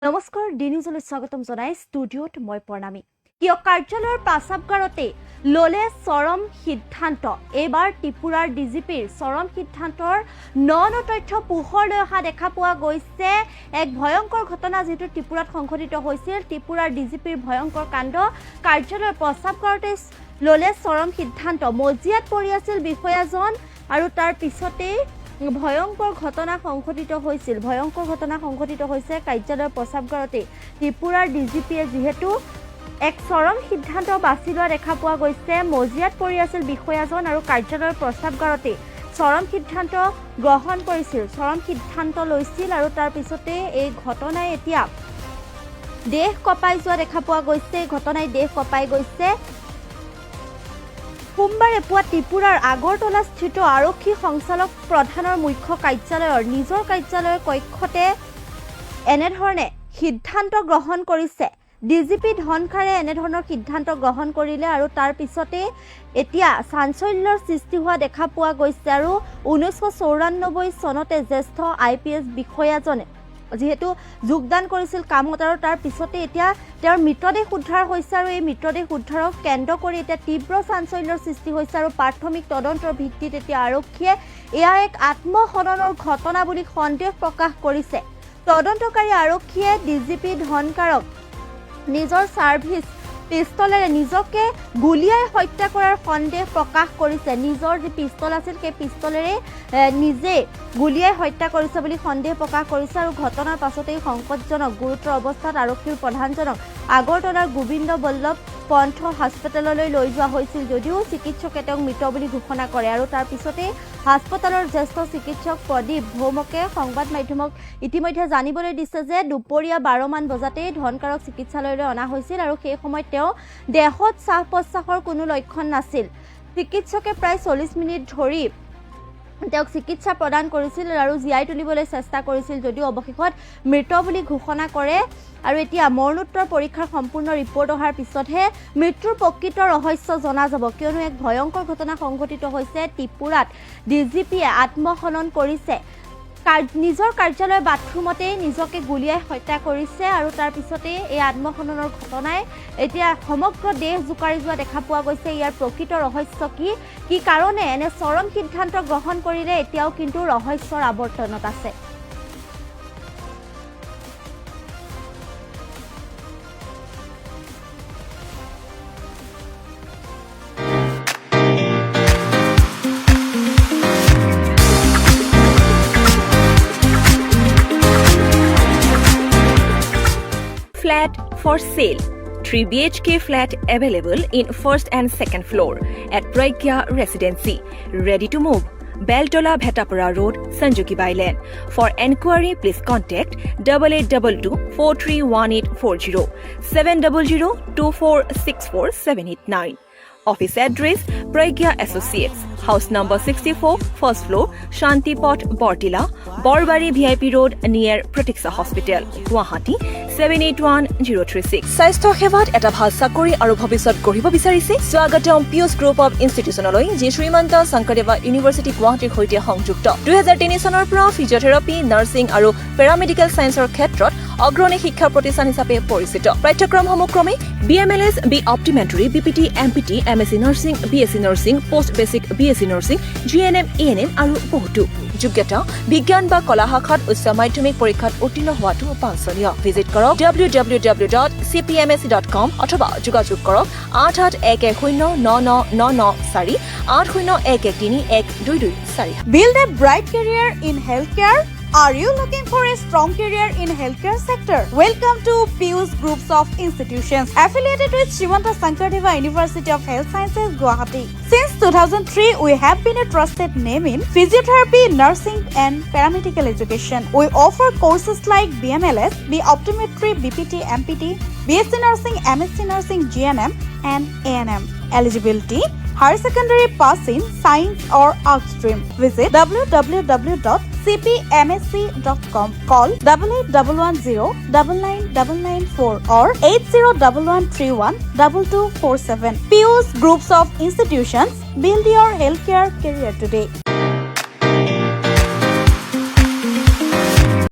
নমস্কাৰ ডি নিউজলৈ স্বাগতম জনাই ষ্টুডিঅ'ত মই প্ৰণামী কিয় কাৰ্যালয়ৰ প্ৰাসাৱগাৰতে ললে চৰম সিদ্ধান্ত এবাৰ ত্ৰিপুৰাৰ ডিজিপিৰ চৰম সিদ্ধান্তৰ ন তথ্য পোহৰলৈ অহা দেখা পোৱা গৈছে এক ভয়ংকৰ ঘটনা যেটো ত্ৰিপুৰাত সংঘটিত হৈছিল ত্ৰিপুৰাৰ ডিজিপিৰ ভয়ংকৰ কাণ্ড কাৰ্যালয়ৰ প্ৰাসাৱগাৰতে ললে চৰম সিদ্ধান্ত মজিয়াত পৰি আছিল বিষয়াজন আৰু তাৰ পিছতে ভয়ংকৰ ঘটনা সংঘটিত হৈছিল কাৰ্যালয়ৰ প্ৰস্ৰাৱগাৰতে ত্ৰিপুৰাৰ ডিজিপিয়ে যেহেতু এক চৰম সিদ্ধান্ত বাছি লোৱা দেখা পোৱা গৈছে মজিয়াত পৰি আছিল বিষয়াজন আৰু কাৰ্যালয়ৰ প্ৰস্ৰাৱগাৰতে চৰম সিদ্ধান্ত গ্ৰহণ কৰিছিল চৰম সিদ্ধান্ত লৈছিল আৰু তাৰ পিছতে এই ঘটনাই এতিয়া দেশ কপাই যোৱা দেখা পোৱা গৈছে ঘটনাই দেশ কপাই গৈছে সোমবাৰে পুৱা ত্ৰিপুৰাৰ আগৰতলাস্থিত আৰক্ষী সঞ্চালক প্ৰধানৰ মুখ্য কাৰ্যালয়ৰ নিজৰ কাৰ্যালয়ৰ কক্ষতে এনেধৰণে সিদ্ধান্ত গ্ৰহণ কৰিছে ডিজিপি ধনখাৰে এনেধৰণৰ সিদ্ধান্ত গ্ৰহণ কৰিলে আৰু তাৰ পিছতে এতিয়া চাঞ্চল্যৰ সৃষ্টি হোৱা দেখা পোৱা গৈছে আৰু 1994 চনতে জ্যেষ্ঠ IPS বিষয়াজনে যেহেতু যোগদান কৰিছিল কামত আৰু তাৰ পিছতে এতিয়া তেওঁৰ মৃতদেহ উদ্ধাৰ হৈছে আৰু এই মৃতদেহ উদ্ধাৰক কেন্দ্ৰ কৰি এতিয়া তীব্ৰ চাঞ্চল্যৰ সৃষ্টি হৈছে আৰু প্ৰাথমিক তদন্তৰ ভিত্তিত এতিয়া আৰক্ষীয়ে এয়া এক আত্মহননৰ ঘটনা বুলি সন্দেহ প্ৰকাশ কৰিছে তদন্তকাৰী আৰক্ষীয়ে ডিজিপি ধনখাৰক নিজৰ সাৰ্ভিস পিস্তলেৰে নিজকে গুলিয়াই হত্যা কৰাৰ সন্দেহ প্ৰকাশ কৰিছে নিজৰ যে পিস্তল আছিল সেই পিস্তলেৰে নিজে গুলিয়াই হত্যা কৰিছে বুলি সন্দেহ প্ৰকাশ কৰিছে আৰু ঘটনাৰ পাছতেই সংকটজনক গুৰুতৰ অৱস্থাত আৰক্ষীৰ প্ৰধানজনক আগৰতলাৰ গোবিন্দ বল্লভ পন্থ হাস্পতাললৈ লৈ যোৱা হৈছিল যদিও চিকিৎসকে তেওঁক মৃত বুলি ঘোষণা কৰে আৰু তাৰ পিছতে হাস্পতালৰ জ্যেষ্ঠ চিকিৎসক প্ৰদীপ ভৌমকে সংবাদ মাধ্যমক ইতিমধ্যে জানিবলৈ দিছে যে দুপৰীয়া 12 মান বজাতে ধনখাৰক চিকিৎসালয়লৈ অনা হৈছিল আৰু সেই সময়ত তেওঁ দেহত শ্বাস প্ৰশ্বাসৰ কোনো লক্ষণ নাছিল চিকিৎসকে প্ৰায় 40 মিনিট ধৰি তেওঁক চিকিৎসা প্ৰদান কৰিছিল আৰু জিয়াই তুলিবলৈ চেষ্টা কৰিছিল যদিও অৱশেষত মৃত বুলি ঘোষণা কৰে আৰু এতিয়া মৰণোত্তৰ পৰীক্ষাৰ সম্পূৰ্ণ ৰিপৰ্ট অহাৰ পিছতহে মৃত্যুৰ প্ৰকৃত ৰহস্য জনা যাব কিয়নো এক ভয়ংকৰ ঘটনা সংঘটিত হৈছে ত্ৰিপুৰাত ডিজিপিয়ে আত্মহনন কৰিছে নিজৰ কাৰ্যালয়ৰ বাথৰুমতে নিজকে গুলিয়াই হত্যা কৰিছে আৰু তাৰ পিছতে এই আত্মহননৰ ঘটনাই এতিয়া সমগ্ৰ দেশ জোকাৰি যোৱা দেখা পোৱা গৈছে ইয়াৰ প্ৰকৃত ৰহস্য কি কাৰণে এনে চৰম সিদ্ধান্ত গ্ৰহণ কৰিলে এতিয়াও কিন্তু ৰহস্যৰ আৱৰ্তনত আছে Flat for sale. 3 BHK flat available in first and second floor at Pragya Residency. Ready to move. Beltola Bhetapura Road, Sanjuki Bailen. For enquiry, please contact 8822-431840 700-2464-789. Office address Pragya Associates, house number 64, first floor, Shantipot, Bortila, Borbari VIP Road near Pratiksha Hospital, Guwahati 781036. স্বাস্থ্য সেৱাত এটা ভাল চাকৰি আৰু ভৱিষ্যত গঢ়িব বিচাৰিছে স্বাগতম পিউছ গ্ৰুপ অফ ইনষ্টিটিউচনলৈ যি শ্ৰীমন্ত শংকৰদেৱা ইউনিভাৰ্চিটি গুৱাহাটীৰ সৈতে সংযুক্ত 2003 চনৰ পৰা ফিজিঅথেৰাপি নাৰ্ছিং আৰু পেৰামেডিকেল সায়েন্সৰ ক্ষেত্ৰত অগ্ৰণী শিক্ষা প্ৰতিষ্ঠান হিচাপে পৰিচিত পাঠ্যক্ৰমসমূহ ক্ৰমে BMLS B Optimentary BPT MPT MSc Nursing BSc Nursing Post Basic BSc Nursing GNM ANM আৰু বহুতো যোগ্যতা বিজ্ঞান বা কলা শাখাত উচ্চ মাধ্যমিক পৰীক্ষাত উত্তীৰ্ণ হোৱাটো বাঞ্ছনীয় ভিজিট কৰক www.cpmsc.com অথবা যোগাযোগ কৰক 8811099994 8011311224 Build a bright career in healthcare. Are you looking for a strong career in healthcare sector? Welcome to Pius Groups of Institutions affiliated with Srimanta Sankardeva University of Health Sciences, Guwahati. Since 2003, we have been a trusted name in physiotherapy, nursing and paramedical education. We offer courses like BMLS, B Optometry, BPT, MPT, BSc Nursing, MSc Nursing, GNM and ANM. Eligibility: higher secondary pass in science or art stream. Visit www.cpmsc.com. Call 8811099994 or 8011312247. Pius Groups of Institutions. Build your healthcare career today.